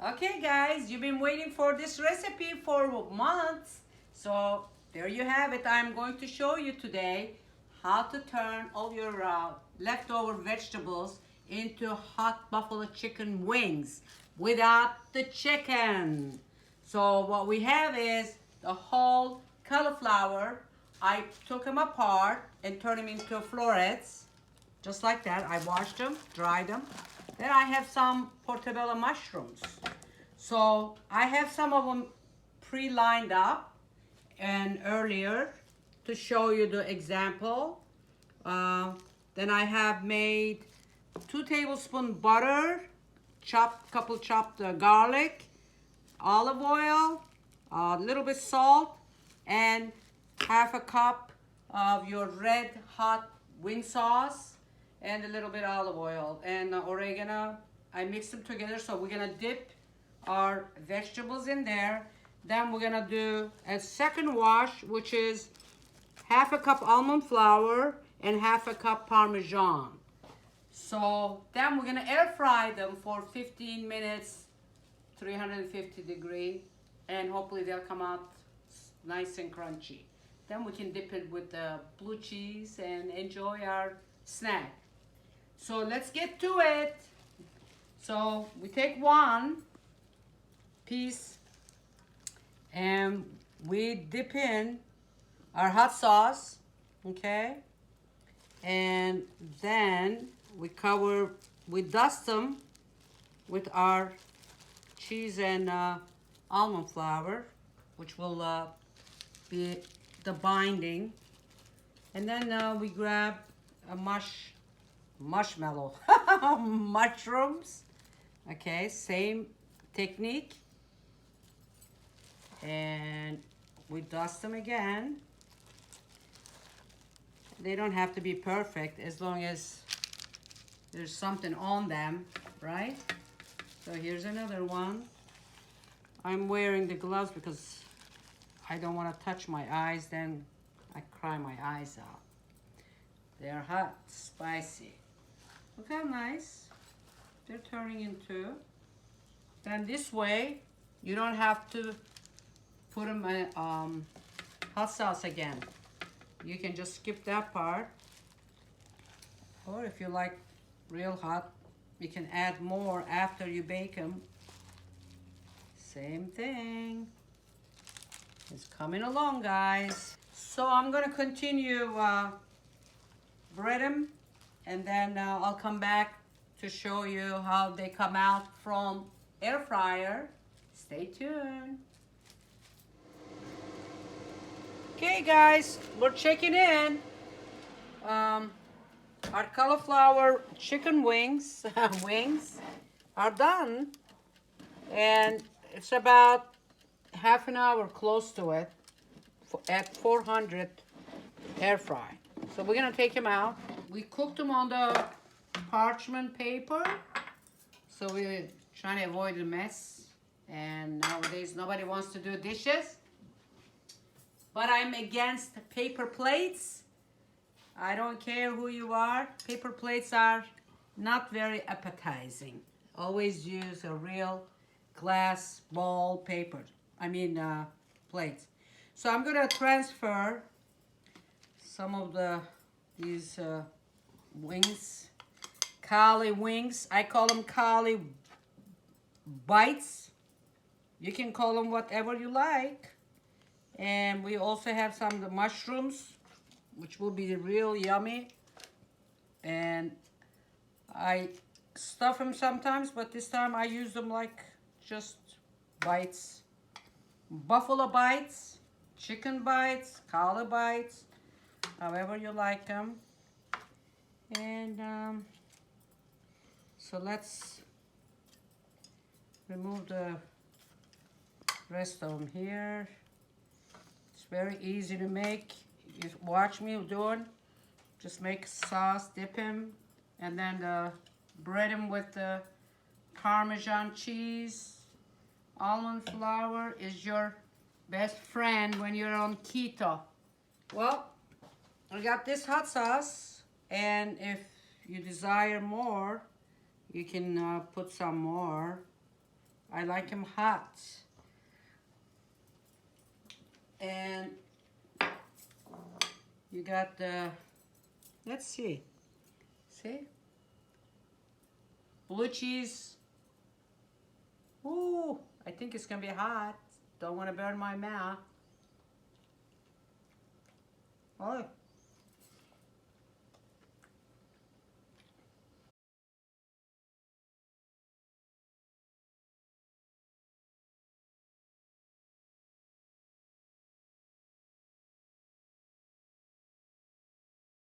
Okay guys, you've been waiting for this recipe for months. So there you have it. I'm going to show you today how to turn all your leftover vegetables into hot buffalo chicken wings without the chicken. So what we have is the whole cauliflower. I took them apart and turned them into florets. Just like that. I washed them, dried them. Then I have some portobello mushrooms. So I have some of them pre-lined up and earlier to show you the example. Then I have made 2 tablespoons butter, couple chopped garlic, olive oil, a little bit salt, and half a cup of your red hot wing sauce, and a little bit olive oil and oregano. I mix them together. So we're gonna dip our vegetables in there. Then we're gonna do a second wash, which is half a cup almond flour and half a cup Parmesan. So then we're gonna air fry them for 15 minutes, 350 degree, and hopefully they'll come out nice and crunchy. Then we can dip it with the blue cheese and enjoy our snack. So let's get to it. So we take one piece and we dip in our hot sauce, okay? And then we dust them with our cheese and almond flour, which will be the binding. And then we grab a marshmallow mushrooms, okay, same technique, and we dust them again. They don't have to be perfect as long as there's something on them, right? So here's another one. I'm wearing the gloves because I don't want to touch my eyes, then I cry my eyes out. They're hot, spicy. Look how nice they're turning into. Then this way, you don't have to put them in hot sauce again. You can just skip that part. Or if you like real hot, you can add more after you bake them. Same thing. It's coming along, guys. So I'm gonna continue bread them, and then I'll come back to show you how they come out from air fryer. Stay tuned. Okay guys, we're checking in. Our cauliflower chicken wings wings are done, and it's about half an hour close to it at 400 air fry. So we're gonna take them out. We cooked them on the parchment paper, so we're trying to avoid a mess. And nowadays nobody wants to do dishes. But I'm against paper plates. I don't care who you are. Paper plates are not very appetizing. Always use a real glass bowl paper. Plates. So I'm gonna transfer some of these wings, cauli wings. I call them cauli bites. You can call them whatever you like. And we also have some of the mushrooms, which will be real yummy. And I stuff them sometimes, but this time I use them like just bites. Buffalo bites, chicken bites, cauli bites, however you like them. And so let's remove the rest of them here. It's very easy to make. You watch me doing. Just make sauce, dip him, and then bread him with the Parmesan cheese. Almond flour is your best friend when you're on keto. Well, I got this hot sauce, and if you desire more, you can put some more. I like them hot. And you got the, let's see, blue cheese. Ooh, I think it's gonna be hot. Don't want to burn my mouth. Oh,